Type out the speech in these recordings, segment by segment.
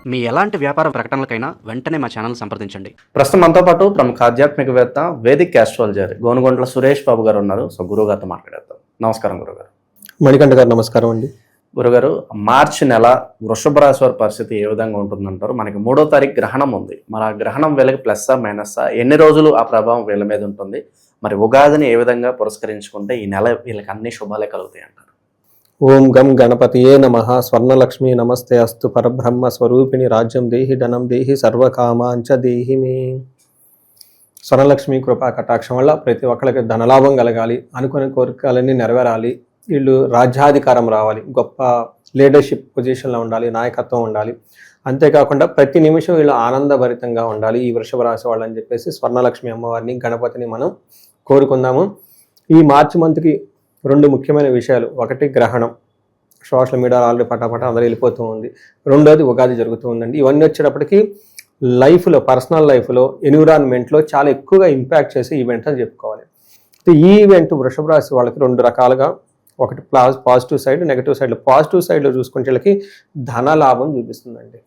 మీ ఎలాంటి వ్యాపార ప్రకటనలకైనా వెంటనే మా ఛానల్ సంప్రదించండి. ప్రస్తుతం మనతో పాటు ప్రముఖ ఆధ్యాత్మికవేత్త వేదిక్ ఆస్ట్రాలజర్ గోనుగొంట్ల సురేష్ బాబు గారు ఉన్నారు. సో గురుగారితో మాట్లాడేద్దాం. నమస్కారం గురుగారు. మణికంఠ గారు నమస్కారం అండి. గురుగారు, మార్చి నెల వృషభ రాశి వారి పరిస్థితి ఏ విధంగా ఉంటుందంటారు? మనకి 3వ తారీఖు గ్రహణం ఉంది. మరి ఆ గ్రహణం వీళ్ళకి ప్లస్సా మైనస్సా, ఎన్ని రోజులు ఆ ప్రభావం వీళ్ళ మీద ఉంటుంది? మరి ఉగాదిని ఏ విధంగా పురస్కరించుకుంటే ఈ నెల వీళ్ళకి అన్ని శుభాలే కలుగుతాయి అంటారు? ఓం గం గణపతియే నమః. స్వర్ణలక్ష్మి నమస్తే అస్తు. పరబ్రహ్మ స్వరూపిణి రాజ్యం దేహి ధనం దేహి సర్వకామాంచ దేహి మే. స్వర్ణలక్ష్మి కృపా కటాక్షం వల్ల ప్రతి ఒక్కరికి ధనలాభం కలగాలి, అనుకునే కోరికలన్నీ నెరవేరాలి, వీళ్ళు రాజ్యాధికారం రావాలి, గొప్ప లీడర్షిప్ పొజిషన్లో ఉండాలి, నాయకత్వం ఉండాలి, అంతేకాకుండా ప్రతి నిమిషం వీళ్ళు ఆనందభరితంగా ఉండాలి ఈ వృషభ రాశి వాళ్ళు అని చెప్పేసి స్వర్ణలక్ష్మి అమ్మవారిని గణపతిని మనం కోరుకుందాము. ఈ మార్చి మంత్కి 2 ముఖ్యమైన విషయాలు. ఒకటి గ్రహణం, సోషల్ మీడియాలో ఆల్రెడీ పటాపట అందరూ వెళ్ళిపోతూ ఉంది. రెండోది ఉగాది జరుగుతూ ఉందండి. ఇవన్నీ వచ్చేటప్పటికి లైఫ్లో, పర్సనల్ లైఫ్లో, ఎన్విరాన్మెంట్లో చాలా ఎక్కువగా ఇంపాక్ట్ చేసే ఈవెంట్ అని చెప్పుకోవాలి. ఈ ఈవెంట్ వృషభ రాశి వాళ్ళకి 2 రకాలుగా, ఒకటి పాజిటివ్ సైడ్, నెగిటివ్ సైడ్లో. పాజిటివ్ సైడ్లో చూసుకుంటే వీళ్ళకి ధనలాభం చూపిస్తుందండి.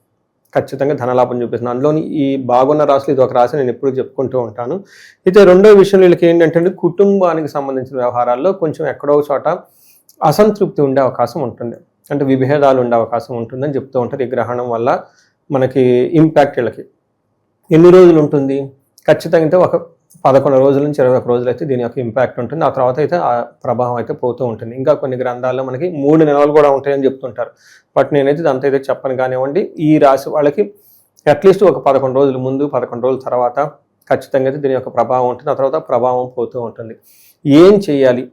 ఖచ్చితంగా ధనలాభం చూపిస్తుంది. అందులోని ఈ బాగున్న రాశులు ఇది ఒక రాశి నేను ఎప్పుడు చెప్పుకుంటూ ఉంటాను. అయితే రెండో విషయం వీళ్ళకి ఏంటంటే కుటుంబానికి సంబంధించిన వ్యవహారాల్లో కొంచెం ఎక్కడో చోట అసంతృప్తి ఉండే అవకాశం ఉంటుంది, అంటే విభేదాలు ఉండే అవకాశం ఉంటుందని చెప్తూ ఉంటారు. ఈ గ్రహణం వల్ల మనకి ఇంపాక్ట్ వీళ్ళకి ఎన్ని రోజులు ఉంటుంది? ఖచ్చితంగా ఒక 11 రోజుల నుంచి 21 రోజులు అయితే దీని యొక్క ఇంపాక్ట్ ఉంటుంది. ఆ తర్వాత అయితే ఆ ప్రభావం అయితే పోతూ ఉంటుంది. ఇంకా కొన్ని గ్రంథాల్లో మనకి 3 నెలలు కూడా ఉంటాయని చెప్తుంటారు. బట్ నేనైతే దాంతో అయితే చెప్పను కానివ్వండి. ఈ రాశి వాళ్ళకి అట్లీస్ట్ ఒక 11 రోజుల ముందు, 11 రోజుల తర్వాత ఖచ్చితంగా అయితే దీని యొక్క ప్రభావం ఉంటుంది. ఆ తర్వాత ప్రభావం పోతూ ఉంటుంది. ఏం చేయాలి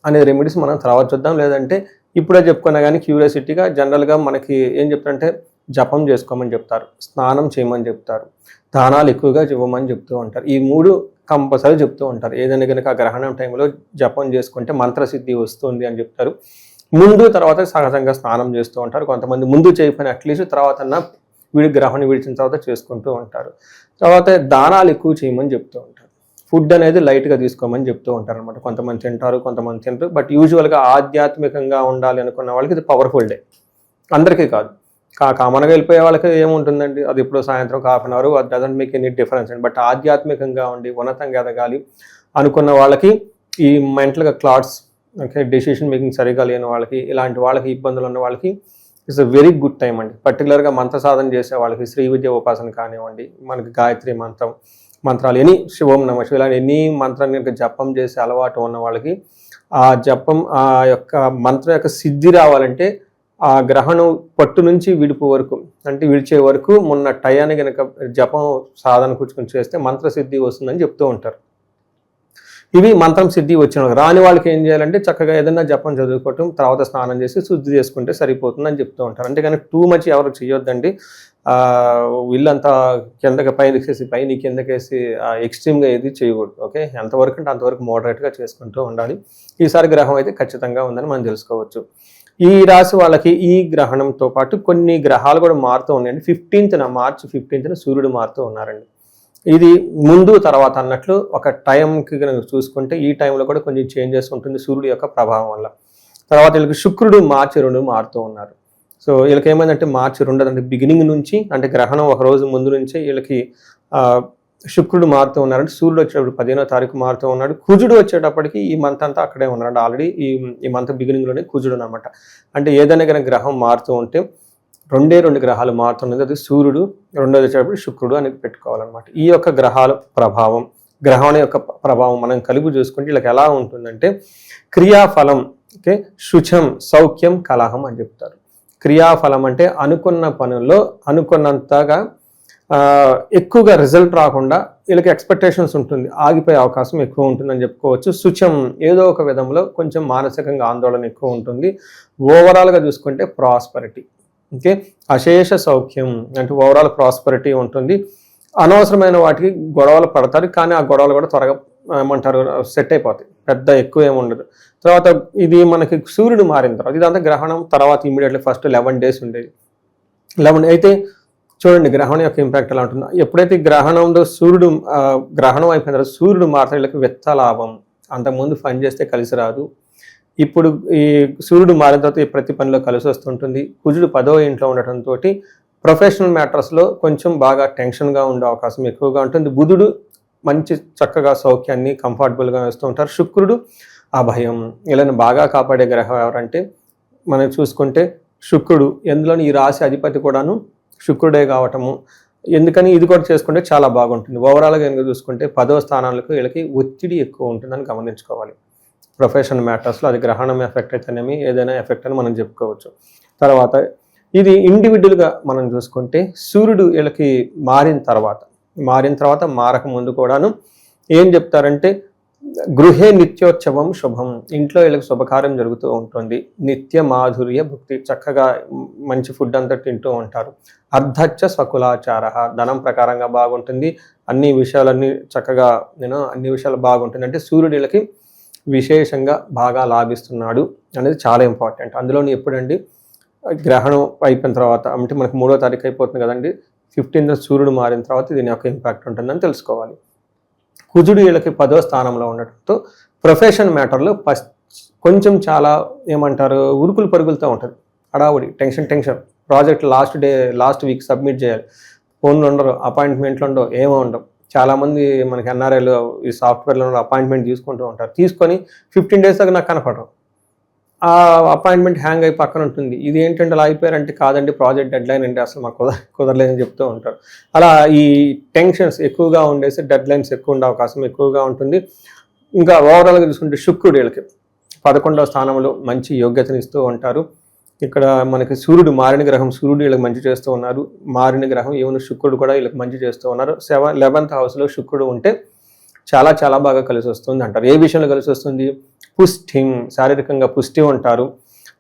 అనే రెమెడీస్ మనం తర్వాత చూద్దాం. లేదంటే ఇప్పుడే చెప్పుకున్నా కానీ క్యూరియాసిటీగా జనరల్గా మనకి ఏం చెప్తారంటే జపం చేసుకోమని చెప్తారు, స్నానం చేయమని చెప్తారు, దానాలు ఎక్కువగా ఇవ్వమని చెప్తూ ఉంటారు. ఈ 3 కంపల్సరీ చెప్తూ ఉంటారు. ఏదైనా కనుక ఆ గ్రహణం టైంలో జపం చేసుకుంటే మంత్రసిద్ధి వస్తుంది అని చెప్తారు. ముందు తర్వాత సహజంగా స్నానం చేస్తూ ఉంటారు. కొంతమంది ముందు చేయకపోయినా అట్లీస్ట్ తర్వాత గ్రహణం విడిచిన తర్వాత చేసుకుంటూ ఉంటారు. తర్వాత దానాలు ఎక్కువ చేయమని చెప్తూ ఉంటారు. ఫుడ్ అనేది లైట్గా తీసుకోమని చెప్తూ ఉంటారు అనమాట. కొంతమంది తింటారు, కొంతమంది తింటారు. బట్ యూజువల్గా ఆధ్యాత్మికంగా ఉండాలి అనుకున్న వాళ్ళకి ఇది పవర్ఫుల్ డే, అందరికీ కాదు. కామన్గా వెళ్ళిపోయే వాళ్ళకి ఏముంటుందండి, అది ఇప్పుడు సాయంత్రం ½ అవర్, అది డజంట్ మేక్ ఎనీ డిఫరెన్స్ అండి. బట్ ఆధ్యాత్మికంగా ఉండి ఉన్నతంగా ఎదగాలి అనుకున్న వాళ్ళకి, ఈ మెంటల్గా క్లాట్స్, ఓకే, డెసిషన్ మేకింగ్ సరిగా లేని వాళ్ళకి, ఇలాంటి వాళ్ళకి ఇబ్బందులు ఉన్న వాళ్ళకి it's a very good time అండి. పర్టికులర్గా మంత్ర సాధన చేసే వాళ్ళకి శ్రీ విద్య ఉపాసన కానివ్వండి, మనకి గాయత్రి మంత్రాలు ఎనీ, శివం నమ శివ, ఇలాంటి ఎన్ని మంత్రాన్ని జపం చేసే అలవాటు ఉన్న వాళ్ళకి ఆ జపం, ఆ యొక్క మంత్రం యొక్క సిద్ధి రావాలంటే ఆ గ్రహణం పట్టు నుంచి విడుపు వరకు, అంటే విడిచే వరకు మొన్న టయాన్ని కనుక జపం సాధన కూర్చుని చేస్తే మంత్రసిద్ధి వస్తుందని చెప్తూ ఉంటారు. ఇవి మంత్రం సిద్ధి వచ్చిన రాని వాళ్ళకి ఏం చేయాలంటే చక్కగా ఏదైనా జపం చదువుకోవటం, తర్వాత స్నానం చేసి శుద్ధి చేసుకుంటే సరిపోతుందని చెప్తూ ఉంటారు. అంతేగాని టూ మచ్ ఎవరు చేయొద్దండి. వీళ్ళంతా కిందకి పైన కిందకేసి ఎక్స్ట్రీమ్గా ఏది చేయకూడదు. ఓకే, ఎంతవరకు అంటే అంతవరకు మోడరేట్గా చేసుకుంటూ ఉండాలి. ఈసారి గ్రహం అయితే ఖచ్చితంగా ఉందని మనం తెలుసుకోవచ్చు. ఈ రాశి వాళ్ళకి ఈ గ్రహణంతో పాటు కొన్ని గ్రహాలు కూడా మారుతూ ఉన్నాయండి. మార్చి 15న సూర్యుడు మారుతూ ఉన్నారండి. ఇది ముందు తర్వాత అన్నట్లు ఒక టైంకి కనుక చూసుకుంటే ఈ టైంలో కూడా కొంచెం చేంజెస్ ఉంటుంది సూర్యుడు యొక్క ప్రభావం వల్ల. తర్వాత వీళ్ళకి శుక్రుడు మార్చి 2 మారుతూ ఉన్నారు. సో వీళ్ళకి ఏమైందంటే మార్చి 2 అంటే బిగినింగ్ నుంచి, అంటే గ్రహణం ఒక రోజు ముందు నుంచే వీళ్ళకి శుక్రుడు మారుతూ ఉన్నారంటే, సూర్యుడు వచ్చేటప్పుడు 15వ తారీఖు మారుతూ ఉన్నాడు. కుజుడు వచ్చేటప్పటికి ఈ మంత్ అంతా అక్కడే ఉన్నాడు. ఆల్రెడీ ఈ మంత్ బిగినింగ్లోనే కుజుడు అనమాట. అంటే ఏదైనా కానీ గ్రహం మారుతూ ఉంటే 2 గ్రహాలు మారుతున్నది, అది సూర్యుడు, రెండోది వచ్చేటప్పుడు శుక్రుడు అనేది పెట్టుకోవాలన్నమాట. ఈ యొక్క గ్రహాల ప్రభావం, గ్రహం యొక్క ప్రభావం మనం కలిపి చూసుకుంటే వీళ్ళకి ఎలా ఉంటుందంటే క్రియాఫలం, ఓకే, శుచం, సౌఖ్యం, కలహం అని చెప్తారు. క్రియాఫలం అంటే అనుకున్న పనుల్లో అనుకున్నంతగా ఎక్కువగా రిజల్ట్ రాకుండా వీళ్ళకి ఎక్స్పెక్టేషన్స్ ఉంటుంది, ఆగిపోయే అవకాశం ఎక్కువ ఉంటుందని చెప్పుకోవచ్చు. శుచం, ఏదో ఒక విధంలో కొంచెం మానసికంగా ఆందోళన ఎక్కువ ఉంటుంది. ఓవరాల్గా చూసుకుంటే ప్రాస్పరిటీ, ఓకే, అశేష సౌఖ్యం అంటే ఓవరాల్ ప్రాస్పరిటీ ఉంటుంది. అనవసరమైన వాటికి గొడవలు పడతారు, కానీ ఆ గొడవలు కూడా త్వరగా ఏమంటారు సెట్ అయిపోతాయి, పెద్ద ఎక్కువ ఏమి ఉండదు. తర్వాత ఇది మనకి సూర్యుడు మారిన తర్వాత, ఇదంతా గ్రహణం తర్వాత ఇమీడియట్లీ ఫస్ట్ 11 days ఉండేది. 11 అయితే చూడండి గ్రహణం యొక్క ఇంపాక్ట్ ఎలా ఉంటుందో. ఎప్పుడైతే గ్రహణంలో సూర్యుడు గ్రహణం అయిపోయిన తర్వాత సూర్యుడు మాత్రం వీళ్ళకి విత్త లాభం, అంతకుముందు పని చేస్తే కలిసి రాదు. ఇప్పుడు ఈ సూర్యుడు మారిన తర్వాత ప్రతి పనిలో కలిసి వస్తుంటుంది. కుజుడు 10వ ఇంట్లో ఉండటంతో ప్రొఫెషనల్ మ్యాటర్స్లో కొంచెం బాగా టెన్షన్గా ఉండే అవకాశం ఎక్కువగా ఉంటుంది. బుధుడు మంచి చక్కగా సౌఖ్యాన్ని కంఫర్టబుల్గా వేస్తూ ఉంటారు. శుక్రుడు అభయం, వీళ్ళని బాగా కాపాడే గ్రహం ఎవరంటే మనం చూసుకుంటే శుక్రుడు. ఎందులోని ఈ రాశి అధిపతి కూడాను శుక్రుడే కావటము. ఎందుకని ఇది కూడా చేసుకుంటే చాలా బాగుంటుంది. ఓవరాల్గా కనుక చూసుకుంటే 10వ స్థానాలకు వీళ్ళకి ఒత్తిడి ఎక్కువ ఉంటుందని గమనించుకోవాలి. ప్రొఫెషనల్ మ్యాటర్స్లో అది గ్రహణం ఎఫెక్ట్ అయితేనేమి ఏదైనా ఎఫెక్ట్ అని మనం చెప్పుకోవచ్చు. తర్వాత ఇది ఇండివిజువల్గా మనం చూసుకుంటే సూర్యుడు వీళ్ళకి మారిన తర్వాత మారక ముందు కూడాను ఏం చెప్తారంటే గృహే నిత్యోత్సవం శుభం, ఇంట్లో వీళ్ళకి శుభకార్యం జరుగుతూ ఉంటుంది. నిత్య మాధుర్య భుక్తి, చక్కగా మంచి ఫుడ్ అంతా తింటూ ఉంటారు. అర్ధచ్చ స్వకులాచార, ధనం ప్రకారంగా బాగుంటుంది. అన్ని విషయాలన్నీ చక్కగా అన్ని విషయాలు బాగుంటుంది. అంటే సూర్యుడు వీళ్ళకి విశేషంగా బాగా లాభిస్తున్నాడు అనేది చాలా ఇంపార్టెంట్. అందులోని ఎప్పుడండి గ్రహణం అయిపోయిన తర్వాత, అంటే మనకు 3వ తారీఖు అయిపోతుంది కదండి, 15th సూర్యుడు మారిన తర్వాత దీని యొక్క ఇంపాక్ట్ ఉంటుందని తెలుసుకోవాలి. కుజుడు వీళ్ళకి 10వ స్థానంలో ఉండటంతో ప్రొఫెషన్ మ్యాటర్లో కొంచెం చాలా ఏమంటారు ఉరుకులు పరుగులతో ఉంటుంది. హడావుడి, tension. Project last week submit చేయాలి. ఫోన్లు ఉండరు, అపాయింట్మెంట్లు ఉండవు, ఏమో ఉండవు. చాలామంది మనకి ఎన్ఆర్ఐలు ఈ సాఫ్ట్వేర్లో అపాయింట్మెంట్ తీసుకుంటూ ఉంటారు. తీసుకొని 15 days దాకా నాకు కనపడరు. ఆ అపాయింట్మెంట్ హ్యాంగ్ అయి పక్కన ఉంటుంది. ఇది ఏంటంటే అలా అయిపోయారంటే కాదండి, ప్రాజెక్ట్ డెడ్లైన్ అంటే అసలు మాకు కుదరలేదని చెప్తూ ఉంటారు. అలా ఈ టెన్షన్స్ ఎక్కువగా ఉండేసి డెడ్లైన్స్ ఎక్కువ ఉండే అవకాశం ఎక్కువగా ఉంటుంది. ఇంకా ఓవరాల్గా చూసుకుంటే శుక్రుడు వీళ్ళకి 11వ స్థానంలో మంచి యోగ్యతను ఇస్తూ ఉంటారు. ఇక్కడ మనకి సూర్యుడు మారిన గ్రహం, సూర్యుడు వీళ్ళకి మంచి చేస్తూ ఉన్నారు. మారిన గ్రహం ఈవెన్ శుక్రుడు కూడా వీళ్ళకి మంచి చేస్తూ ఉన్నారు. 11th హౌస్లో శుక్రుడు ఉంటే చాలా చాలా బాగా కలిసి వస్తుంది అంటారు. ఏ విషయంలో కలిసి వస్తుంది? పుష్టిం, శారీరకంగా పుష్టి ఉంటారు.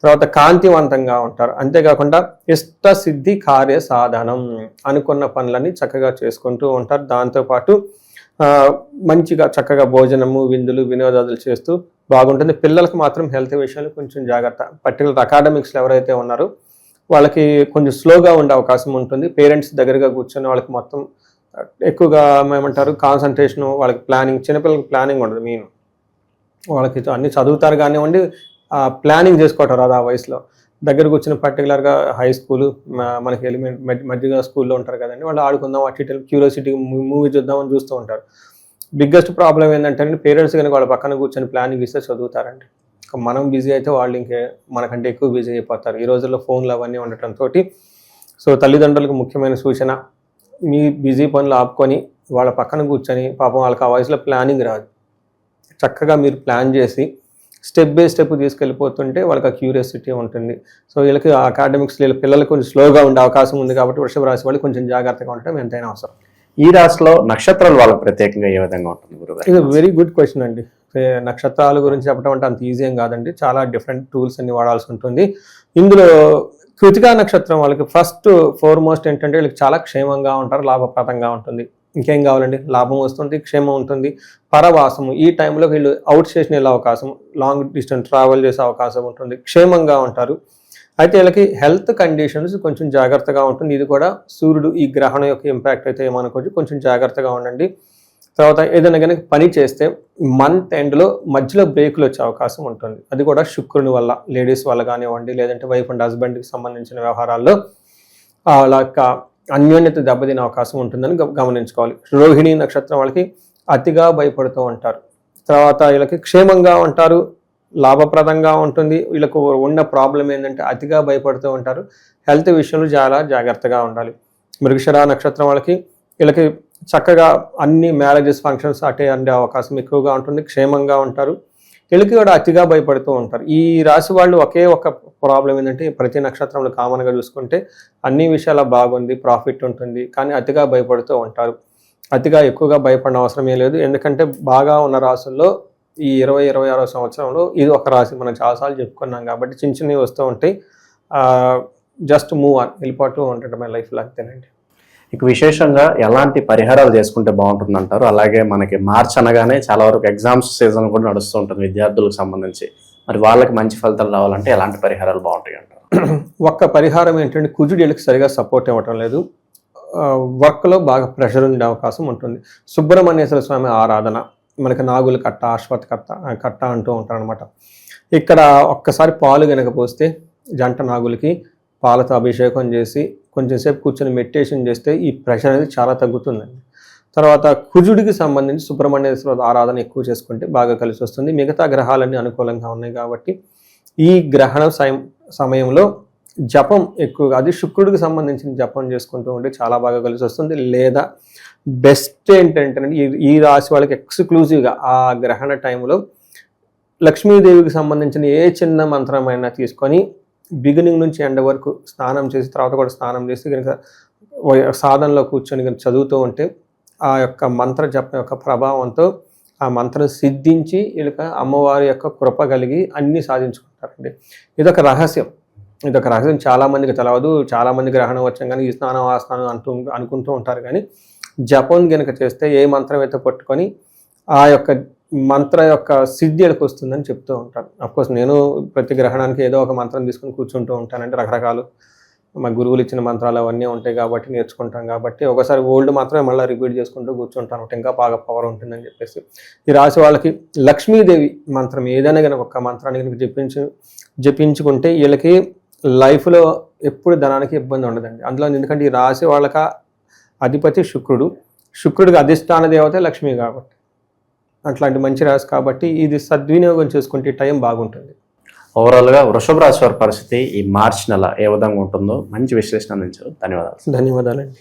తర్వాత కాంతివంతంగా ఉంటారు. అంతేకాకుండా ఇష్ట సిద్ధి కార్య సాధనం, అనుకున్న పనులని చక్కగా చేసుకుంటూ ఉంటారు. దాంతోపాటు మంచిగా చక్కగా భోజనము, విందులు, వినోదాలు చేస్తూ బాగుంటుంది. పిల్లలకు మాత్రం హెల్త్ విషయాలు కొంచెం జాగ్రత్త. పర్టికులర్ అకాడమిక్స్లో ఎవరైతే ఉన్నారో వాళ్ళకి కొంచెం స్లోగా ఉండే అవకాశం ఉంటుంది. పేరెంట్స్ దగ్గరగా కూర్చొని వాళ్ళకి మొత్తం ఎక్కువగా ఏమంటారు కాన్సన్ట్రేషన్, వాళ్ళకి ప్లానింగ్, చిన్నపిల్లలకి ప్లానింగ్ ఉండదు. వాళ్ళకి అన్ని చదువుతారు కానివ్వండి, ప్లానింగ్ చేసుకోవటారు అది ఆ వయసులో. దగ్గరకు వచ్చిన పర్టికులర్గా హై స్కూలు, మనకి మధ్యగా స్కూల్లో ఉంటారు కదండి, వాళ్ళు ఆడుకుందాం అటు ఇటు క్యూరియాసిటీ మూవీ చూద్దామని చూస్తూ ఉంటారు. బిగ్గెస్ట్ ప్రాబ్లం ఏంటంటే పేరెంట్స్ కనుక వాళ్ళ పక్కన కూర్చొని ప్లానింగ్ ఇస్తే చదువుతారండి. మనం బిజీ అయితే వాళ్ళు మనకంటే ఎక్కువ బిజీ అయిపోతారు. ఈ రోజుల్లో ఫోన్లు అవన్నీ ఉండటంతో. సో తల్లిదండ్రులకు ముఖ్యమైన సూచన, మీ బిజీ పనులు ఆపుకొని వాళ్ళ పక్కన కూర్చొని, పాపం వాళ్ళకి ఆ వయసులో ప్లానింగ్ రాదు, చక్కగా మీరు ప్లాన్ చేసి స్టెప్ బై స్టెప్ తీసుకెళ్ళిపోతుంటే వాళ్ళకి ఆ క్యూరియాసిటీ ఉంటుంది. సో వీళ్ళకి అకాడమిక్స్ పిల్లలకు కొంచెం స్లోగా ఉండే అవకాశం ఉంది. కాబట్టి వృషభ రాశి వాళ్ళు కొంచెం జాగ్రత్తగా ఉండటం ఎంతైనా అవసరం. ఈ రాశిలో నక్షత్రాలు వాళ్ళకి ప్రత్యేకంగా ఏ విధంగా ఉంటుంది గురుగారు? ఇది వెరీ గుడ్ క్వశ్చన్ అండి. నక్షత్రాల గురించి చెప్పడం అంటే అంత ఈజీ ఏం కాదండి, చాలా డిఫరెంట్ టూల్స్ అన్ని వాడాల్సి ఉంటుంది. ఇందులో కృతికా నక్షత్రం వాళ్ళకి ఫస్ట్ ఫోర్మోస్ట్ ఏంటంటే వీళ్ళకి చాలా క్షేమంగా ఉంటారు, లాభప్రదంగా ఉంటుంది. ఇంకేం కావాలండి? లాభం వస్తుంది, క్షేమం ఉంటుంది. పరవాసము, ఈ టైంలో వీళ్ళు అవుట్ స్టేషన్ వెళ్ళే అవకాశం, లాంగ్ డిస్టెన్స్ ట్రావెల్ చేసే అవకాశం ఉంటుంది. క్షేమంగా ఉంటారు. అయితే వీళ్ళకి హెల్త్ కండిషన్స్ కొంచెం జాగ్రత్తగా ఉంటుంది. ఇది కూడా సూర్యుడు ఈ గ్రహణం యొక్క ఇంపాక్ట్ అయితే ఏమనుకోవచ్చు, కొంచెం జాగ్రత్తగా ఉండండి. తర్వాత ఏదైనా కనుక పని చేస్తే మంత్ ఎండ్లో మధ్యలో బ్రేకులు వచ్చే అవకాశం ఉంటుంది. అది కూడా శుక్రుని వల్ల, లేడీస్ వల్ల కానివ్వండి, లేదంటే వైఫ్ అండ్ హస్బెండ్కి సంబంధించిన వ్యవహారాల్లో అలా అన్యోన్యత దెబ్బతినే అవకాశం ఉంటుందని గమనించుకోవాలి. రోహిణి నక్షత్రం వాళ్ళకి అతిగా భయపడుతూ ఉంటారు. తర్వాత వీళ్ళకి క్షేమంగా ఉంటారు, లాభప్రదంగా ఉంటుంది. వీళ్ళకు ఉన్న ప్రాబ్లం ఏంటంటే అతిగా భయపడుతూ ఉంటారు. హెల్త్ విషయంలో చాలా జాగ్రత్తగా ఉండాలి. మృగశిర నక్షత్రం వీళ్ళకి చక్కగా అన్ని మ్యారేజెస్, ఫంక్షన్స్ అటే అందే అవకాశం ఎక్కువగా ఉంటుంది. క్షేమంగా ఉంటారు. వీళ్ళకి కూడా అతిగా భయపడుతూ ఉంటారు. ఈ రాశి వాళ్ళు ఒకే ఒక ప్రాబ్లం ఏంటంటే ప్రతి నక్షత్రంలో కామన్గా చూసుకుంటే అన్ని విషయాల బాగుంది, ప్రాఫిట్ ఉంటుంది, కానీ అతిగా భయపడుతూ ఉంటారు. అతిగా ఎక్కువగా భయపడిన అవసరమే లేదు. ఎందుకంటే బాగా ఉన్న రాశుల్లో ఈ 20-26 సంవత్సరంలో ఇది ఒక రాశి, మనం చాలాసార్లు చెప్పుకున్నాం కాబట్టి చిన్న చిన్నవి వస్తూ ఉంటాయి. జస్ట్ మూవ్ ఆన్, వెళ్ళిపోతూ ఉండటమే లైఫ్లో, అంతేనండి. ఇక విశేషంగా ఎలాంటి పరిహారాలు చేసుకుంటే బాగుంటుంది అంటారు? అలాగే మనకి మార్చ్ అనగానే చాలా వరకు ఎగ్జామ్స్ సీజన్ కూడా నడుస్తూ ఉంటుంది విద్యార్థులకు సంబంధించి. మరి వాళ్ళకి మంచి ఫలితాలు రావాలంటే ఎలాంటి పరిహారాలు బాగుంటాయి అంటారు? ఒక్క పరిహారం ఏంటంటే కుజుడు వీళ్ళకి సరిగా సపోర్ట్ ఇవ్వటం లేదు. వర్క్లో బాగా ప్రెషర్ ఉండే అవకాశం ఉంటుంది. సుబ్రహ్మణ్యేశ్వర స్వామి ఆరాధన, మనకి నాగుల కట్ట, అశ్వత్ కట్ట అంటూ ఉంటారు అనమాట. ఇక్కడ ఒక్కసారి పాలు కనుక పోస్తే జంట నాగులకి పాలతో అభిషేకం చేసి కొంచెం సేపు కూర్చొని మెడిటేషన్ చేస్తే ఈ ప్రెషర్ అనేది చాలా తగ్గుతుందండి. తర్వాత కుజుడికి సంబంధించి సుబ్రహ్మణ్యేశ్వర ఆరాధన ఎక్కువ చేసుకుంటే బాగా కలిసి వస్తుంది. మిగతా గ్రహాలన్నీ అనుకూలంగా ఉన్నాయి కాబట్టి ఈ గ్రహణ సమయంలో జపం ఎక్కువగా, అది శుక్రుడికి సంబంధించిన జపం చేసుకుంటూ ఉంటే చాలా బాగా కలిసి వస్తుంది. లేదా బెస్ట్ ఏంటంటే ఈ రాశి వాళ్ళకి ఎక్స్క్లూజివ్గా ఆ గ్రహణ టైంలో లక్ష్మీదేవికి సంబంధించిన ఏ చిన్న మంత్రమైనా తీసుకొని బిగినింగ్ నుంచి ఎండ్ వరకు స్నానం చేసి తర్వాత కూడా స్నానం చేసి కనుక సాధనలో కూర్చొని కనుక చదువుతూ ఉంటే ఆ యొక్క మంత్ర జపం యొక్క ప్రభావంతో ఆ మంత్రం సిద్ధించి వీళ్ళకి అమ్మవారి యొక్క కృప కలిగి అన్నీ సాధించుకుంటారండి. ఇదొక రహస్యం. చాలామందికి తెలవదు. చాలామంది గ్రహణం వచ్చాం కానీ ఈ స్నానం ఆ స్నానం అనుకుంటూ ఉంటారు. కానీ జపం కనుక చేస్తే ఏ మంత్రం అయితే పట్టుకొని ఆ యొక్క మంత్ర యొక్క సిద్ధి ఎలకు వస్తుందని చెప్తూ ఉంటాను. అఫ్కోర్స్ నేను ప్రతి గ్రహణానికి ఏదో ఒక మంత్రం తీసుకుని కూర్చుంటూ ఉంటానంటే రకరకాలు మా గురువులు ఇచ్చిన మంత్రాలు అవన్నీ ఉంటాయి కాబట్టి నేర్చుకుంటాం కాబట్టి ఒకసారి ఓల్డ్ మాత్రమే మళ్ళీ రిపీట్ చేసుకుంటూ కూర్చుంటాను, ఇంకా బాగా పవర్ ఉంటుందని చెప్పేసి. ఈ రాశి వాళ్ళకి లక్ష్మీదేవి మంత్రం ఏదైనా కనుక ఒక్క మంత్రాన్ని కనుక జపించుకుంటే వీళ్ళకి లైఫ్లో ఎప్పుడు ధనానికి ఇబ్బంది ఉండదండి. అందులో ఎందుకంటే ఈ రాశి వాళ్ళకి అధిపతి శుక్రుడికి అధిష్టాన దేవత లక్ష్మి కాబట్టి అట్లాంటి మంచి రాశి కాబట్టి ఇది సద్వినియోగం చేసుకుంటే టైం బాగుంటుంది. ఓవరాల్గా వృషభ రాశి వారి పరిస్థితి ఈ మార్చి నెల ఏ విధంగా ఉంటుందో మంచి విశ్లేషణ అందించారు. ధన్యవాదాలు. ధన్యవాదాలండి.